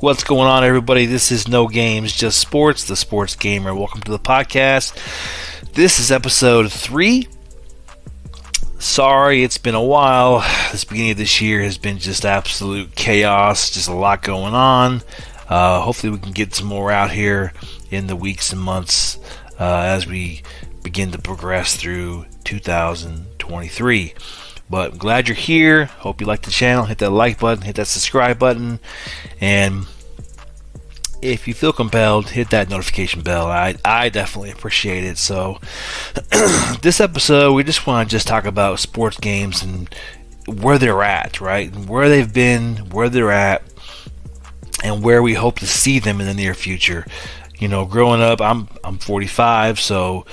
What's going on, everybody? This is No Games, Just Sports, the Sports Gamer. Welcome to the podcast. This is episode 3. Sorry, it's been a while. This beginning of this year has been just absolute chaos, just a lot going on. Hopefully we can get some more out here in the weeks and months as we begin to progress through 2023. But I'm glad you're here. Hope you like the channel. Hit that like button, hit that subscribe button, and if you feel compelled, hit that notification bell. I definitely appreciate it. So this episode, we just want to talk about sports games and where they're at, right? And where they've been, where they're at, and where we hope to see them in the near future. You know, growing up, I'm 45, so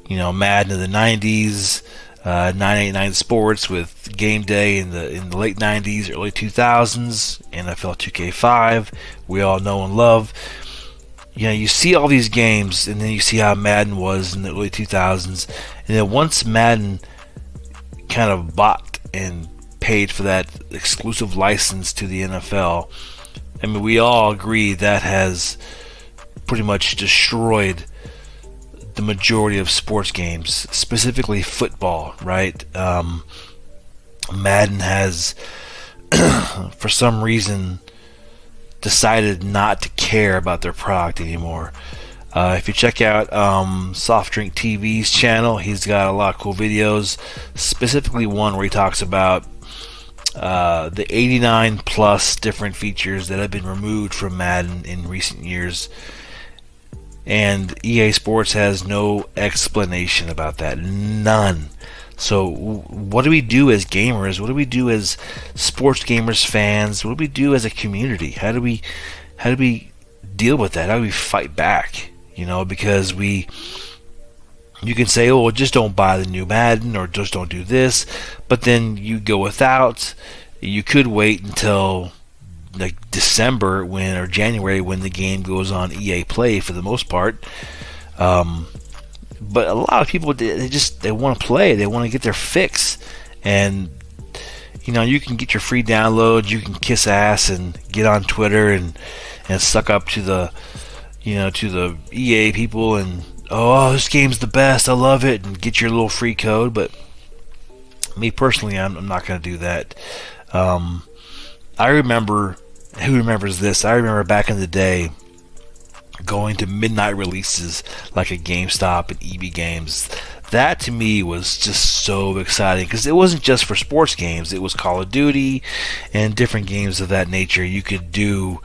Madden in the 90s. 989 Sports with Game Day in the late 90s, early 2000s, NFL 2K5, we all know and love. You see all these games, and then you see how Madden was in the early 2000s, and then once Madden kind of bought and paid for that exclusive license to the NFL, I mean, we all agree that has pretty much destroyed the majority of sports games, specifically football, right? Madden has, for some reason, decided not to care about their product anymore. If you check out Soft Drink TV's channel, he's got a lot of cool videos, specifically one where he talks about the 89 plus different features that have been removed from Madden in recent years. And EA Sports has no explanation about that. None. So what do we do as gamers? What do we do as sports gamers fans? What do we do as a community? How do we deal with that? How do we fight back? Because you can say, oh, well, just don't buy the new Madden or just don't do this. But then you go without. You could wait until like December or January when the game goes on EA Play for the most part. But a lot of people, they want to play. They want to get their fix. And you can get your free downloads. You can kiss ass and get on Twitter and suck up to the to the EA people and this game's the best. I love it, and get your little free code. But me personally, I'm not going to do that. I remember. Who remembers this? I remember back in the day going to midnight releases like at GameStop and EB Games. That to me was just so exciting because it wasn't just for sports games. It was Call of Duty and different games of that nature. You could do,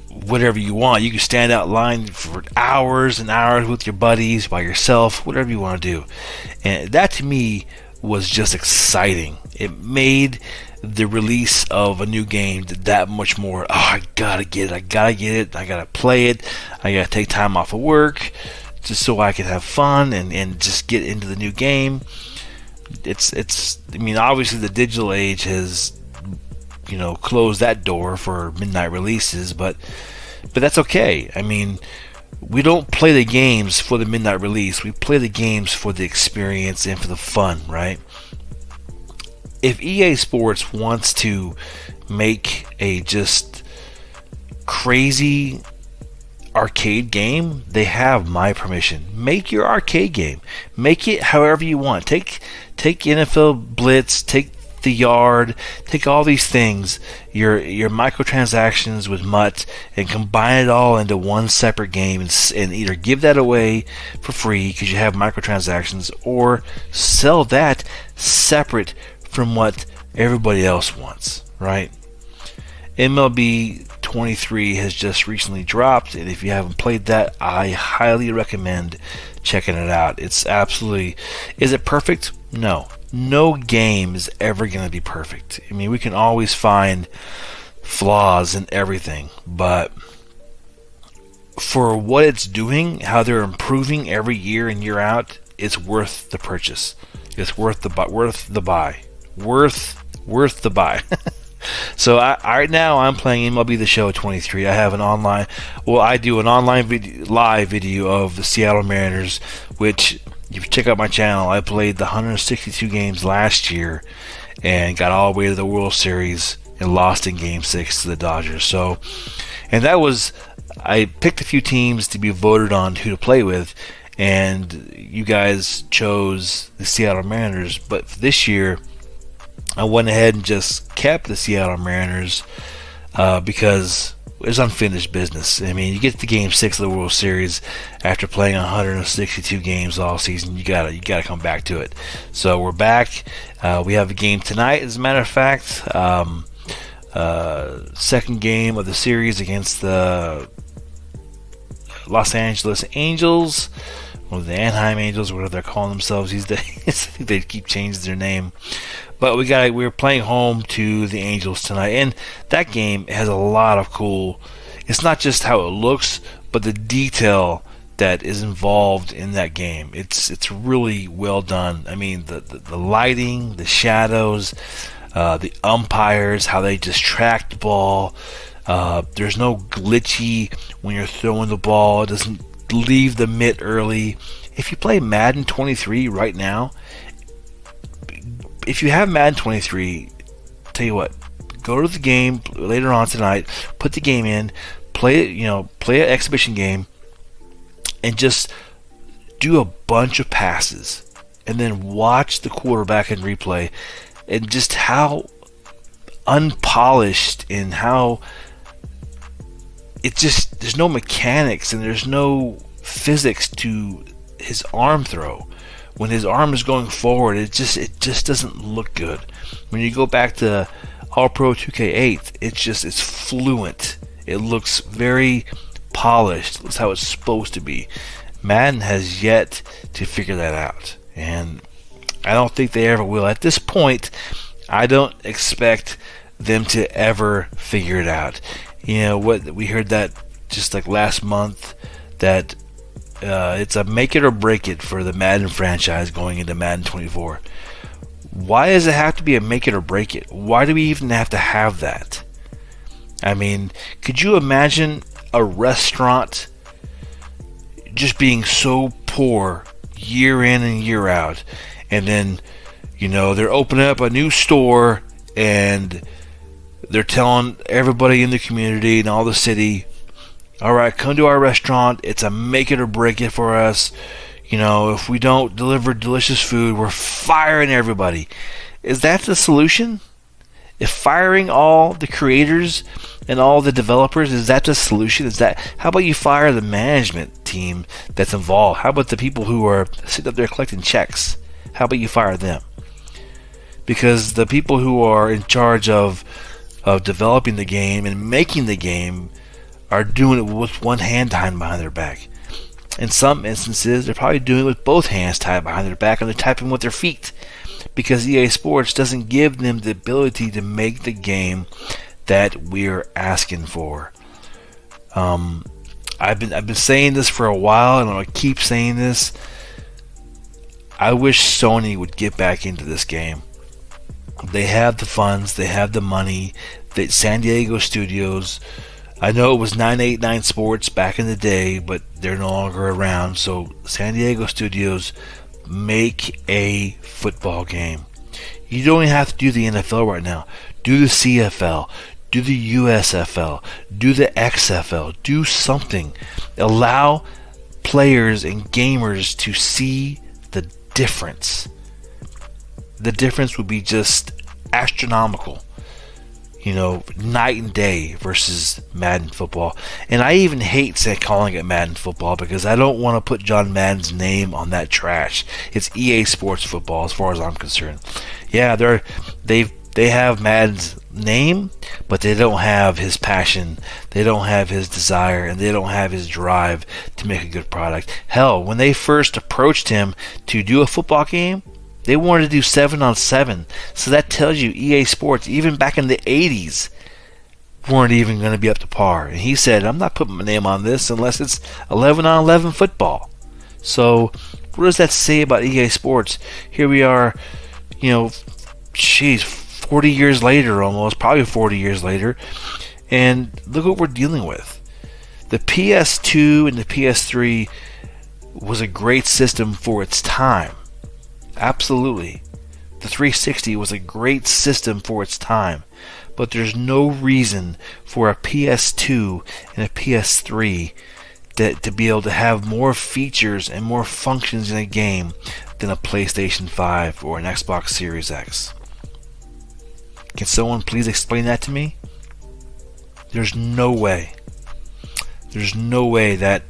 whatever you want. You could stand out in line for hours and hours with your buddies, by yourself, whatever you want to do. And that to me was just exciting. It made the release of a new game that much more. I gotta get it. I gotta play it. I gotta take time off of work just so I can have fun and just get into the new game. I mean, obviously the digital age has closed that door for midnight releases, but that's okay. I mean, we don't play the games for the midnight release. We play the games for the experience and for the fun, right? If EA Sports wants to make a just crazy arcade game, they have my permission. Make your arcade game. Make it however you want. Take NFL Blitz, take the Yard, take all these things, your microtransactions with MUT, and combine it all into one separate game and either give that away for free because you have microtransactions, or sell that separate from what everybody else wants, right? MLB 23 has just recently dropped, and if you haven't played that, I highly recommend checking it out. It's absolutely... Is it perfect? No. No game is ever going to be perfect. I mean, we can always find flaws in everything, but for what it's doing, how they're improving every year and year out, it's worth the purchase. It's worth the buy. Worth the buy. So right now I'm playing MLB The Show 23. I have an online. Well, I do an online live video of the Seattle Mariners, which if you check out my channel, I played the 162 games last year and got all the way to the World Series and lost in Game 6 to the Dodgers. So, and that was, I picked a few teams to be voted on who to play with, and you guys chose the Seattle Mariners. But this year, I went ahead and just kept the Seattle Mariners because it's unfinished business. I mean, you get to Game 6 of the World Series after playing 162 games all season. You gotta come back to it. So we're back. We have a game tonight, as a matter of fact. Second game of the series against the Los Angeles Angels, or the Anaheim Angels, whatever they're calling themselves these days. I think they keep changing their name. But we're playing home to the Angels tonight, and that game has a lot of cool. It's not just how it looks, but the detail that is involved in that game. It's really well done. I mean, the lighting, the shadows, the umpires, how they just track the ball. There's no glitchy when you're throwing the ball. It doesn't leave the mitt early. If you play Madden 23 right now, if you have Madden 23, tell you what, go to the game later on tonight, put the game in, play it, play an exhibition game, and just do a bunch of passes, and then watch the quarterback in replay, and just how unpolished and how there's no mechanics and there's no physics to his arm throw. When his arm is going forward, it just doesn't look good. When you go back to All Pro 2K8, it's fluent. It looks very polished. That's how it's supposed to be. Madden has yet to figure that out, and I don't think they ever will. At this point, I don't expect them to ever figure it out. We heard that just like last month, that it's a make it or break it for the Madden franchise going into Madden 24. Why does it have to be a make it or break it? Why do we even have to have that? I mean, could you imagine a restaurant just being so poor year in and year out, and then they're opening up a new store and they're telling everybody in the community and all the city, all right, come to our restaurant. It's a make it or break it for us. If we don't deliver delicious food, we're firing everybody. Is that the solution? If firing all the creators and all the developers, is that the solution? How about you fire the management team that's involved? How about the people who are sitting up there collecting checks? How about you fire them? Because the people who are in charge of developing the game and making the game are doing it with one hand tied behind their back. In some instances, they're probably doing it with both hands tied behind their back, and they're typing with their feet, because EA Sports doesn't give them the ability to make the game that we're asking for. I've been saying this for a while, and I'm gonna keep saying this. I wish Sony would get back into this game. They have the funds, they have the money. San Diego Studios, I know it was 989 Sports back in the day, but they're no longer around. So San Diego Studios, make a football game. You don't even have to do the NFL right now. Do the CFL, do the USFL, do the XFL, do something. Allow players and gamers to see the difference. The difference would be just astronomical. Night and day versus Madden football. And I even hate calling it Madden football, because I don't want to put John Madden's name on that trash. It's EA Sports football as far as I'm concerned. Yeah, they have Madden's name, but they don't have his passion, they don't have his desire, and they don't have his drive to make a good product. Hell, when they first approached him to do a football game, they wanted to do 7-on-7. So that tells you EA Sports, even back in the 80s, weren't even going to be up to par. And he said, I'm not putting my name on this unless it's 11-on-11 football. So what does that say about EA Sports? Here we are, 40 years later almost, probably 40 years later, and look what we're dealing with. The PS2 and the PS3 was a great system for its time. Absolutely. The 360 was a great system for its time. but there's no reason for a PS2 and a PS3 to be able to have more features and more functions in a game than a PlayStation 5 or an Xbox Series X. Can someone please explain that to me? There's no way. There's no way that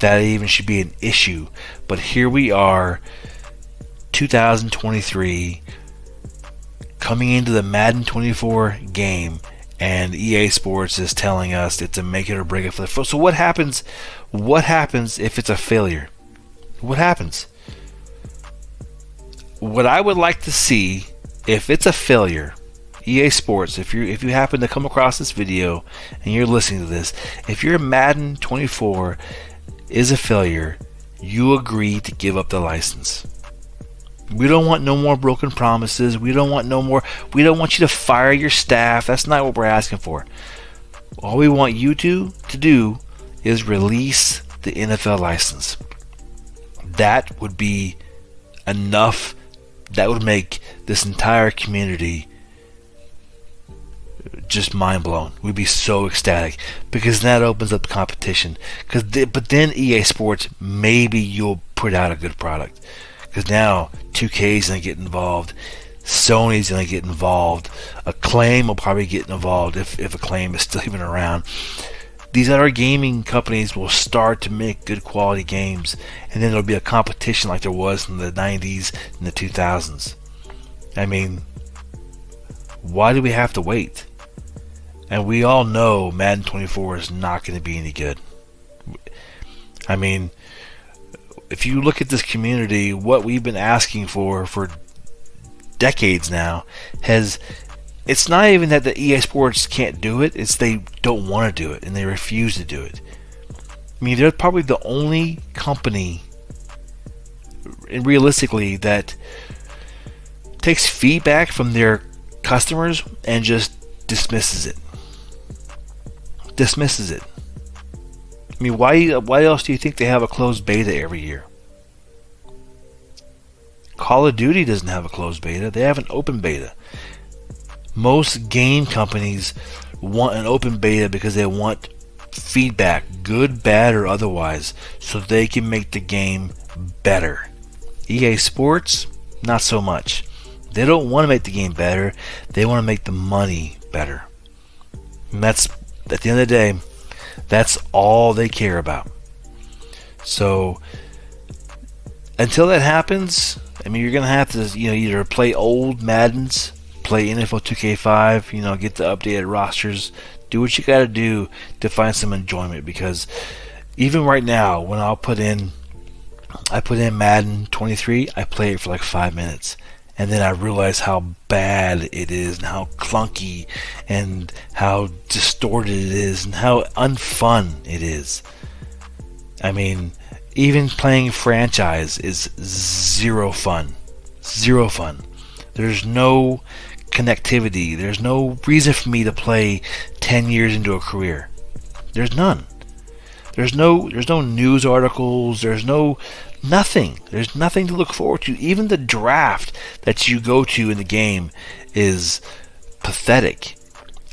even should be an issue. But here we are, 2023, coming into the Madden 24 game, and EA Sports is telling us it's a make it or break it for the first. So what happens? What happens if it's a failure? What happens? What I would like to see, if it's a failure, EA Sports, if you happen to come across this video and you're listening to this, if your Madden 24 is a failure, you agree to give up the license. We don't want no more broken promises. We don't want you to fire your staff. That's not what we're asking for. All we want you to do is release the NFL license. That would be enough. That would make this entire community just mind blown. We'd be so ecstatic, because that opens up competition. But then EA Sports, maybe you'll put out a good product. Because now 2K is going to get involved, Sony's going to get involved, Acclaim will probably get involved if Acclaim is still even around. These other gaming companies will start to make good quality games, and then there'll be a competition like there was in the 90s and the 2000s. I mean, why do we have to wait? And we all know Madden 24 is not going to be any good. I mean, if you look at this community, what we've been asking for decades now it's not even that the EA Sports can't do it, it's they don't want to do it and they refuse to do it. I mean, they're probably the only company, and realistically, that takes feedback from their customers and just dismisses it. I mean, why else do you think they have a closed beta every year? Call of Duty doesn't have a closed beta. They have an open beta. Most game companies want an open beta because they want feedback, good, bad, or otherwise, so they can make the game better. EA Sports, not so much. They don't want to make the game better. They want to make the money better. And that's, at the end of the day, that's all they care about. So until that happens, I mean, you're gonna have to, either play old Maddens, play NFL 2K5, get the updated rosters, do what you gotta do to find some enjoyment. Because even right now, when I put in Madden 23, I play it for like 5 minutes. And then I realize how bad it is, and how clunky, and how distorted it is, and how unfun it is. I mean, even playing franchise is zero fun. Zero fun. There's no connectivity. There's no reason for me to play 10 years into a career. There's none. There's no news articles. There's nothing. There's nothing to look forward to. Even the draft that you go to in the game is pathetic.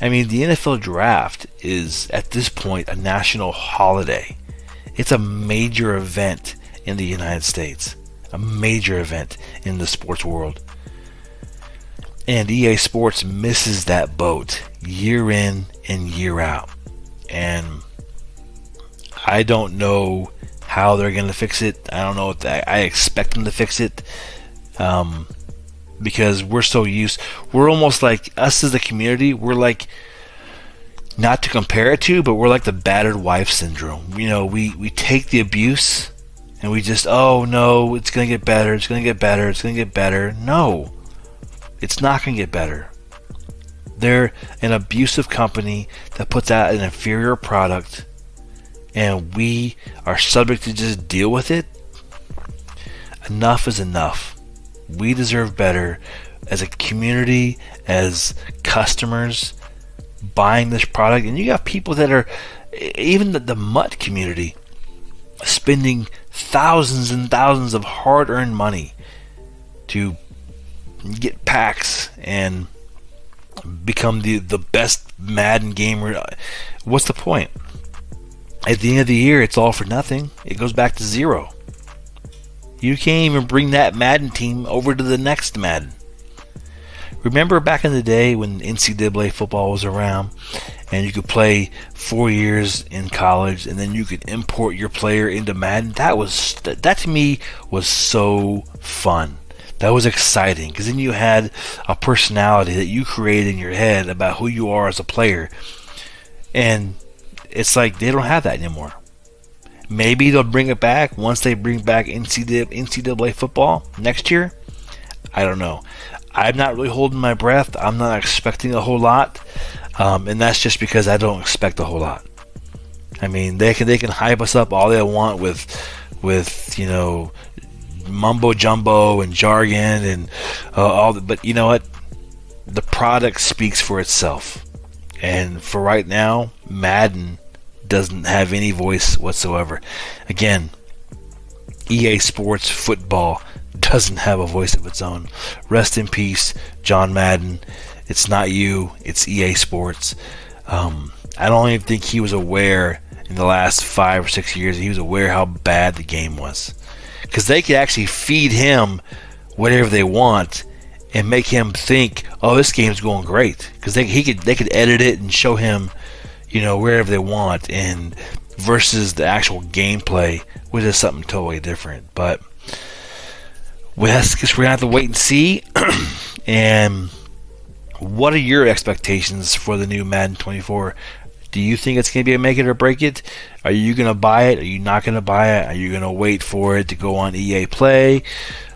I mean, the NFL draft is, at this point, a national holiday. It's a major event in the United States. A major event in the sports world. And EA Sports misses that boat year in and year out. And I don't know how they're going to fix it. I don't know if I expect them to fix it, because we're so used. We're almost like, us as a community, we're like, not to compare it to, but we're like the battered wife syndrome. We take the abuse and we just, oh no, it's going to get better, it's going to get better, it's going to get better. No, it's not going to get better. They're an abusive company that puts out an inferior product, and we are subject to just deal with it. Enough is enough. We deserve better as a community, as customers buying this product. And you got people that are, even the MUT community, spending thousands and thousands of hard-earned money to get packs and become the best Madden gamer. What's the point? At the end of the year, it's all for nothing. It goes back to zero. You can't even bring that Madden team over to the next Madden. Remember back in the day when NCAA football was around and you could play 4 years in college and then you could import your player into Madden? That to me was so fun. That was exciting because then you had a personality that you created in your head about who you are as a player. And it's like they don't have that anymore. Maybe they'll bring it back once they bring back NCAA football next year. I don't know. I'm not really holding my breath. I'm not expecting a whole lot, and that's just because I don't expect a whole lot. I mean, they can hype us up all they want with mumbo jumbo and jargon and but you know what? The product speaks for itself, and for right now, Madden doesn't have any voice whatsoever. Again, EA Sports Football doesn't have a voice of its own. Rest in peace, John Madden. It's not you, it's EA Sports. I don't even think he was aware in the last 5 or 6 years he was aware how bad the game was. Because they could actually feed him whatever they want and make him think, oh, this game's going great. Because they could edit it and show him, wherever they want, and versus the actual gameplay, which is something totally different. But well, I guess we're going to have to wait and see. And what are your expectations for the new Madden 24? Do you think it's going to be a make it or break it? Are you going to buy it? Are you not going to buy it? Are you going to wait for it to go on EA Play?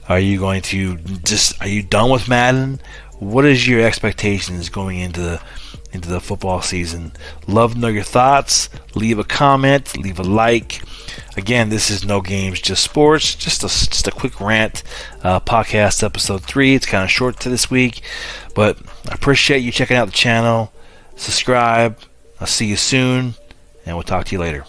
Are you going to are you done with Madden? What is your expectations going into the football season? Love to know your thoughts. Leave a comment, leave a like. Again, this is No Games, Just Sports. Just a quick rant podcast, episode 3. It's kind of short to this week, but I appreciate you checking out the channel. Subscribe. I'll see you soon, and we'll talk to you later.